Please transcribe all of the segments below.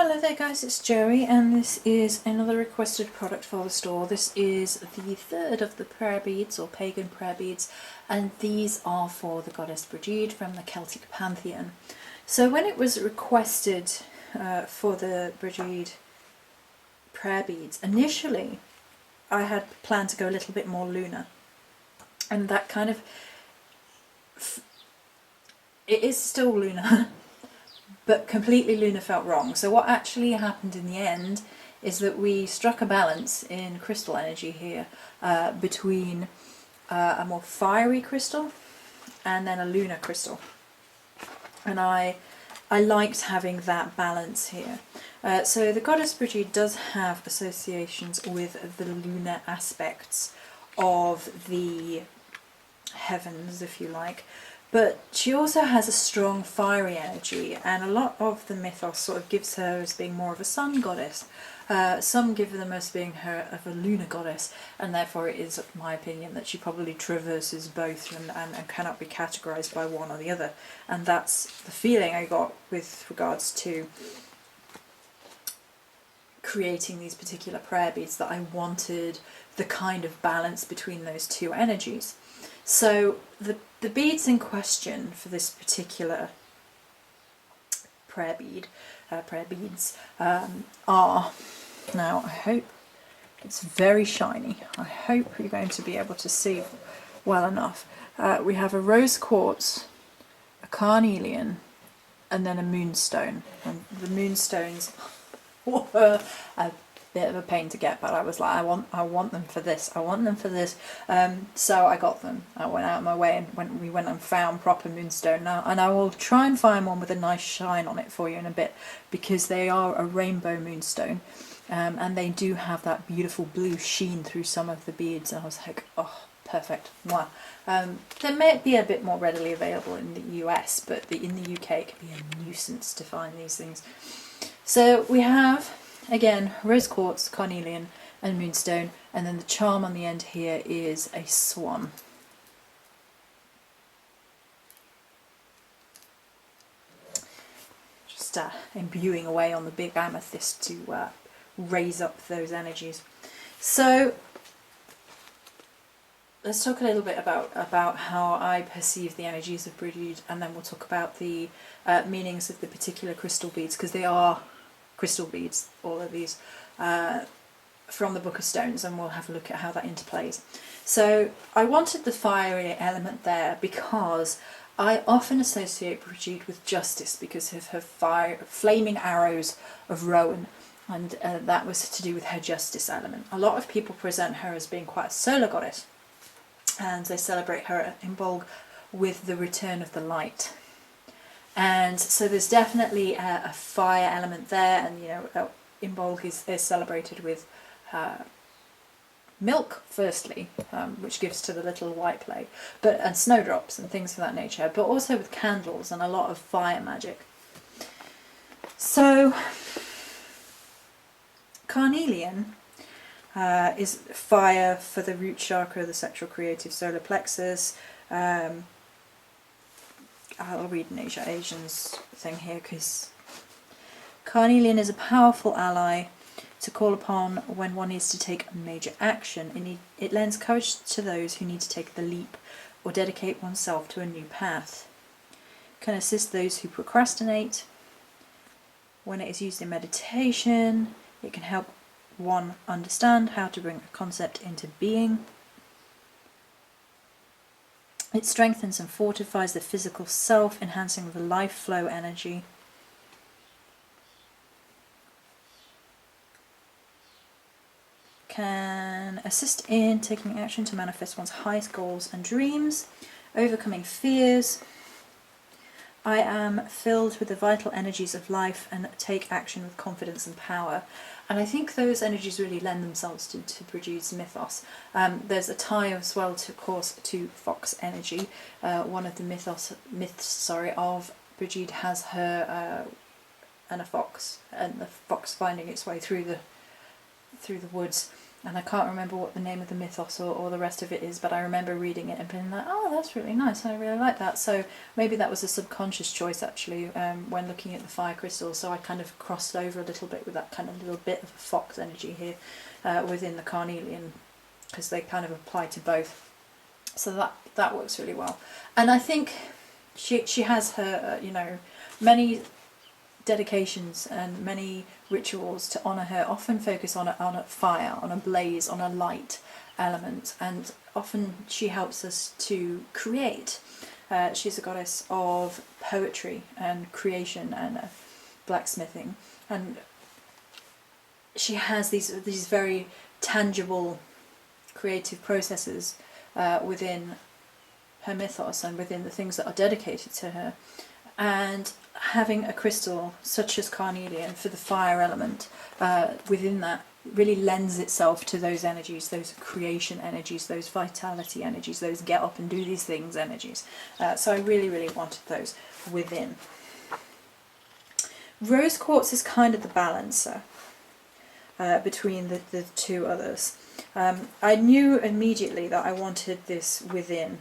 Hello there guys, it's Joey and this is another requested product for the store. This is the third of the prayer beads or pagan prayer beads, and these are for the Goddess Brighid from the Celtic pantheon. So when it was requested for the Brighid prayer beads, initially I had planned to go a little bit more lunar, and that kind of, it is still lunar. But completely lunar felt wrong. So what actually happened in the end is that we struck a balance in crystal energy here between a more fiery crystal and then a lunar crystal. And I liked having that balance here. So the Goddess Brighid does have associations with the lunar aspects of the heavens, if you like. But she also has a strong fiery energy, and a lot of the mythos sort of gives her as being more of a sun goddess. Some give them as being her of a lunar goddess, and therefore it is my opinion that she probably traverses both and cannot be categorised by one or the other. And that's the feeling I got with regards to creating these particular prayer beads, that I wanted the kind of balance between those two energies. So the beads in question for this particular prayer beads are, now I hope it's very shiny, I hope you're going to be able to see well enough. We have a rose quartz, a carnelian, and then a moonstone. And the moonstones were a bit of a pain to get, but I was like, I want them for this, I want them for this. So I got them. I went out of my way and we went and found proper moonstone now, and I will try and find one with a nice shine on it for you in a bit, because they are a rainbow moonstone, and they do have that beautiful blue sheen through some of the beads, and I was like, oh, perfect. Wow. They may be a bit more readily available in the US, but in the UK it can be a nuisance to find these things. So we have, again, rose quartz, carnelian and moonstone, and then the charm on the end here is a swan. Just imbuing away on the big amethyst to raise up those energies. So let's talk a little bit about how I perceive the energies of Brighid, and then we'll talk about the meanings of the particular crystal beads, because they are crystal beads, all of these, from the Book of Stones, and we'll have a look at how that interplays. So I wanted the fiery element there because I often associate Brighid with justice because of her flaming arrows of Rowan, and that was to do with her justice element. A lot of people present her as being quite a solar goddess, and they celebrate her in Bolg with the return of the light. And so there's definitely a fire element there, and you know, Imbolg is celebrated with milk firstly, which gives to the little white plague, and snowdrops and things of that nature, but also with candles and a lot of fire magic. So carnelian is fire for the root chakra, the sexual creative solar plexus. I'll read an Asian's thing here, because carnelian is a powerful ally to call upon when one needs to take major action. It lends courage to those who need to take the leap or dedicate oneself to a new path. It can assist those who procrastinate. When it is used in meditation, it can help one understand how to bring a concept into being. It strengthens and fortifies the physical self, enhancing the life flow energy. Can assist in taking action to manifest one's highest goals and dreams, overcoming fears. I am filled with the vital energies of life and take action with confidence and power. And I think those energies really lend themselves to Brighid's mythos. There's a tie as well, of course, to fox energy. One of the myths of Brighid has her and a fox, and the fox finding its way through the woods. and I can't remember what the name of the mythos or the rest of it is, but I remember reading it and being like, oh, that's really nice, I really like that. So maybe that was a subconscious choice actually, when looking at the fire crystals. So I kind of crossed over a little bit with that kind of little bit of a fox energy here within the carnelian, because they kind of apply to both. So that works really well. And I think she has her, you know, many dedications and many rituals to honour her often focus on a fire, on a blaze, on a light element, and often she helps us to create. She's a goddess of poetry and creation and blacksmithing, and she has these very tangible creative processes within her mythos and within the things that are dedicated to her. And having a crystal such as carnelian for the fire element within that really lends itself to those energies, those creation energies, those vitality energies, those get up and do these things energies. So I really, really wanted those within. Rose quartz is kind of the balancer between the two others. I knew immediately that I wanted this within.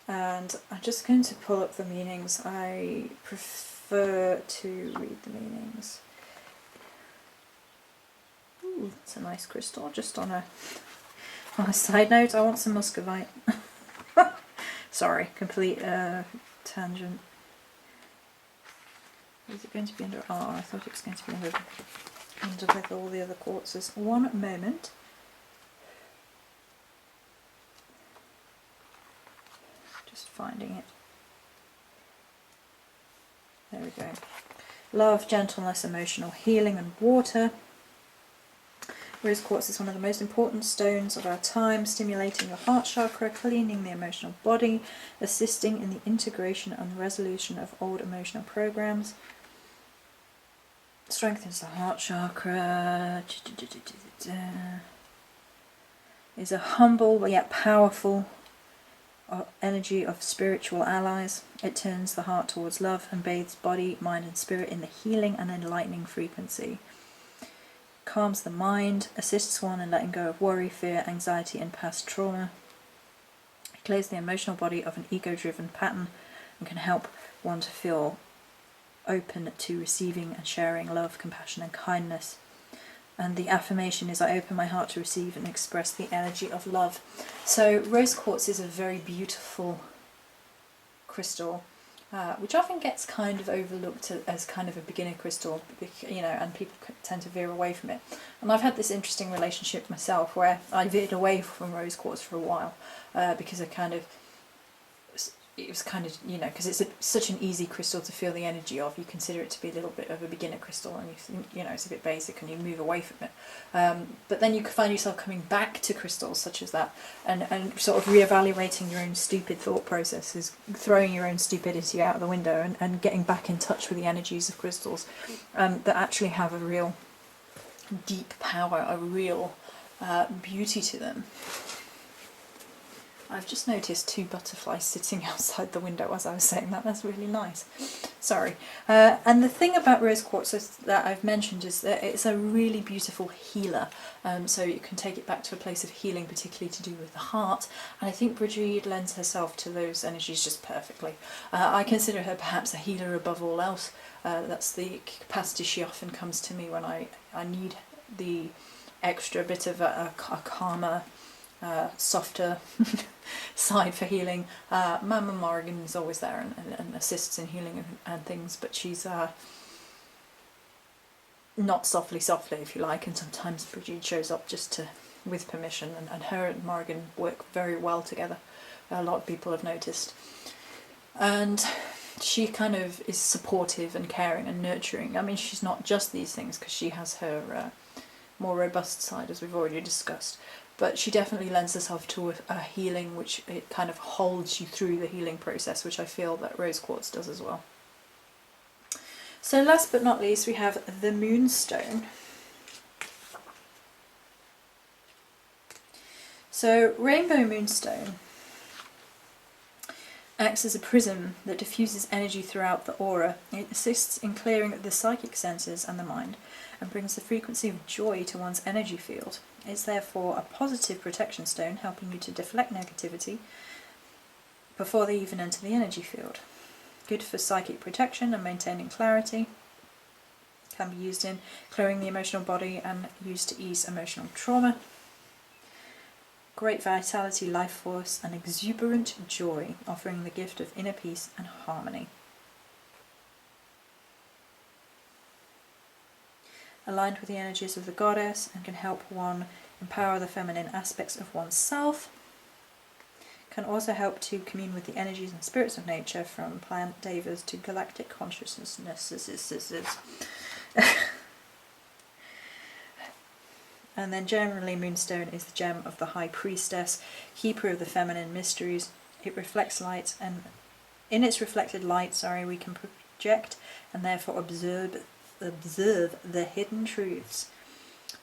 And I'm just going to pull up the meanings. I prefer to read the meanings. Ooh, that's a nice crystal. Just on a side note, I want some muscovite. Sorry, complete tangent. Is it going to be under? Oh, I thought it was going to be under with all the other quartzes. One moment. Just finding it. There we go. Love, gentleness, emotional healing, and water. Rose quartz is one of the most important stones of our time, stimulating your heart chakra, cleaning the emotional body, assisting in the integration and resolution of old emotional programs. Strengthens the heart chakra. Is a humble yet powerful energy of spiritual allies. It turns the heart towards love and bathes body, mind and spirit in the healing and enlightening frequency. Calms the mind, assists one in letting go of worry, fear, anxiety and past trauma. It clears the emotional body of an ego-driven pattern and can help one to feel open to receiving and sharing love, compassion and kindness. And the affirmation is, I open my heart to receive and express the energy of love. So rose quartz is a very beautiful crystal, which often gets kind of overlooked as kind of a beginner crystal, you know, and people tend to veer away from it. And I've had this interesting relationship myself where I veered away from rose quartz for a while because it was kind of, you know, because it's such an easy crystal to feel the energy of. You consider it to be a little bit of a beginner crystal, and you think, you know, it's a bit basic, and you move away from it. But then you find yourself coming back to crystals such as that, and sort of reevaluating your own stupid thought processes, throwing your own stupidity out of the window, and getting back in touch with the energies of crystals that actually have a real deep power, a real beauty to them. I've just noticed 2 butterflies sitting outside the window as I was saying that. That's really nice. Sorry. And the thing about rose quartz that I've mentioned is that it's a really beautiful healer. So you can take it back to a place of healing, particularly to do with the heart. And I think Brighid lends herself to those energies just perfectly. I consider her perhaps a healer above all else. That's the capacity she often comes to me when I need the extra bit of a calmer, softer side for healing. Mama Morrigan is always there and assists in healing and things, but she's not softly if you like, and sometimes Brighid shows up just with permission, and her and Morrigan work very well together. A lot of people have noticed, and she kind of is supportive and caring and nurturing. I mean, she's not just these things, because she has her more robust side, as we've already discussed. But she definitely lends herself to a healing, which it kind of holds you through the healing process, which I feel that rose quartz does as well. So last but not least, we have the moonstone. So rainbow moonstone acts as a prism that diffuses energy throughout the aura. It assists in clearing the psychic senses and the mind, and brings the frequency of joy to one's energy field. It's therefore a positive protection stone, helping you to deflect negativity before they even enter the energy field. Good for psychic protection and maintaining clarity. Can be used in clearing the emotional body and used to ease emotional trauma. Great vitality, life force, and exuberant joy, offering the gift of inner peace and harmony. Aligned with the energies of the goddess, and can help one empower the feminine aspects of oneself. Can also help to commune with the energies and spirits of nature, from plant devas to galactic consciousnesses. And then generally Moonstone is the gem of the High Priestess, keeper of the feminine mysteries. It reflects light, and in its reflected light, we can project and therefore observe the hidden truths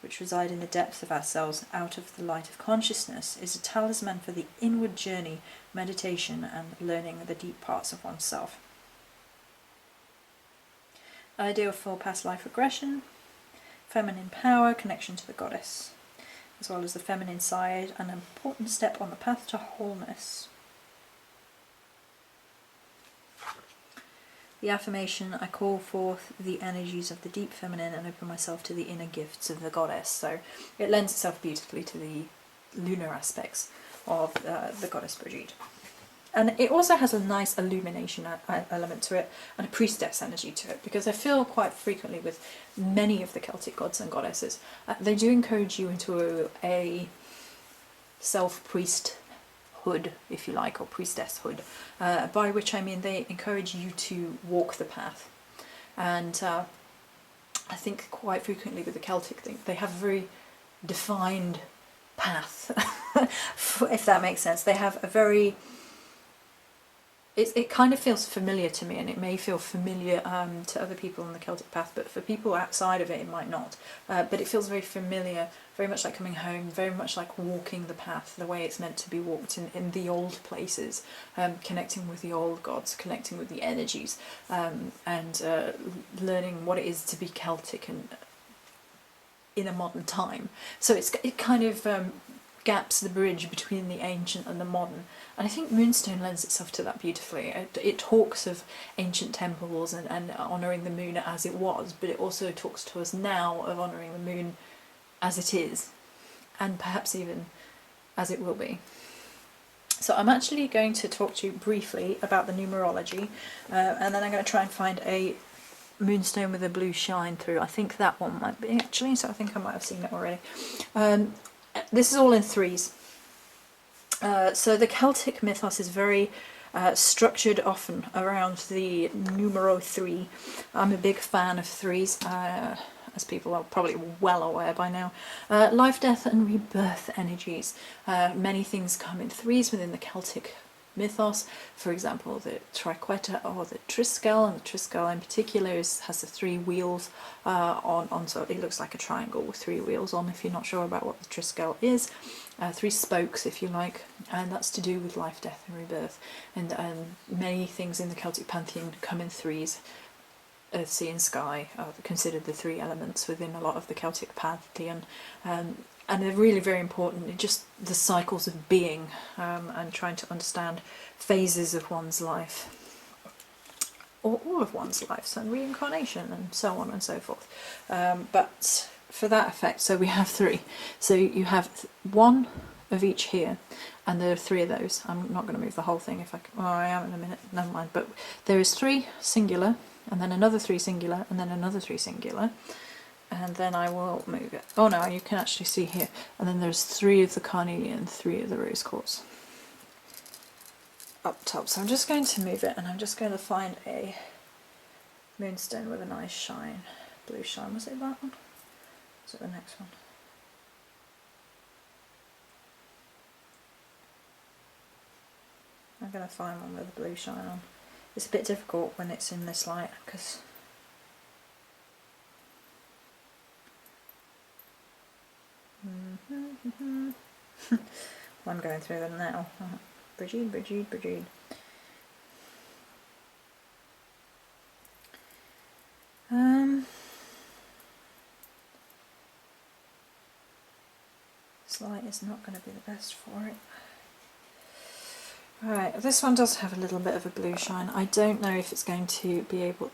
which reside in the depths of ourselves out of the light of consciousness. Is a talisman for the inward journey, meditation, and learning the deep parts of oneself. Ideal for past life regression, feminine power, connection to the goddess, as well as the feminine side, an important step on the path to wholeness. The affirmation: I call forth the energies of the deep feminine and open myself to the inner gifts of the goddess. So it lends itself beautifully to the lunar aspects of the goddess Brighid. And it also has a nice illumination element to it, and a priestess energy to it, because I feel quite frequently with many of the Celtic gods and goddesses, they do encourage you into a self-priesthood, if you like, or priestesshood, by which I mean they encourage you to walk the path. And I think quite frequently with the Celtic thing, they have a very defined path, if that makes sense. They have a very... It kind of feels familiar to me, and it may feel familiar to other people on the Celtic path, but for people outside of it, it might not. But it feels very familiar, very much like coming home, very much like walking the path, the way it's meant to be walked in the old places, connecting with the old gods, connecting with the energies, and learning what it is to be Celtic and in a modern time. So it kind of gaps the bridge between the ancient and the modern, and I think Moonstone lends itself to that beautifully. It talks of ancient temples and honouring the moon as it was, but it also talks to us now of honouring the moon as it is, and perhaps even as it will be. So I'm actually going to talk to you briefly about the numerology, and then I'm going to try and find a Moonstone with a blue shine through. I think that one might be, actually, so I think I might have seen it already. This is all in threes. So the Celtic mythos is very structured often around the numero 3. I'm a big fan of threes, as people are probably well aware by now. Life, death and rebirth energies. Many things come in threes within the Celtic mythos. For example, the triquetra or the triskel, and the triskel in particular has the 3 wheels on, so it looks like a triangle with 3 wheels on, if you're not sure about what the triskel is. 3 spokes, if you like, and that's to do with life, death and rebirth. And many things in the Celtic pantheon come in threes. Earth, sea and sky are considered the 3 elements within a lot of the Celtic pantheon. And they're really very important in just the cycles of being, and trying to understand phases of one's life, or all of one's life, and reincarnation and so on and so forth. But for that effect, so we have 3. So you have 1 of each here, and there are 3 of those. I'm not going to move the whole thing if I can. Oh, I am in a minute, never mind. But there is 3 singular, and then another 3 singular, and then another 3 singular. And then I will move it. Oh no, you can actually see here. And then there's 3 of the carnelian, 3 of the rose quartz up top. So I'm just going to move it, and I'm just going to find a moonstone with a nice shine, blue shine. Was it that one? Was it the next one? I'm going to find one with a blue shine on. It's a bit difficult when it's in this light, because I'm going through them now. Brighid. This light is not going to be the best for it. Right, this one does have a little bit of a blue shine. I don't know if it's going to be able...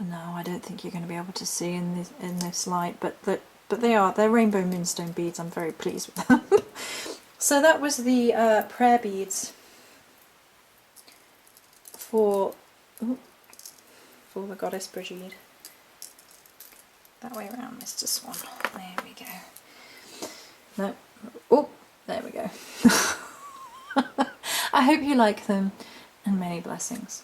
No, I don't think you're going to be able to see in this light, but they're rainbow moonstone beads. I'm very pleased with them. So that was the prayer beads for the Goddess Brighid. That way around, Mr. Swan. There we go. No. Oh, there we go. I hope you like them, and many blessings.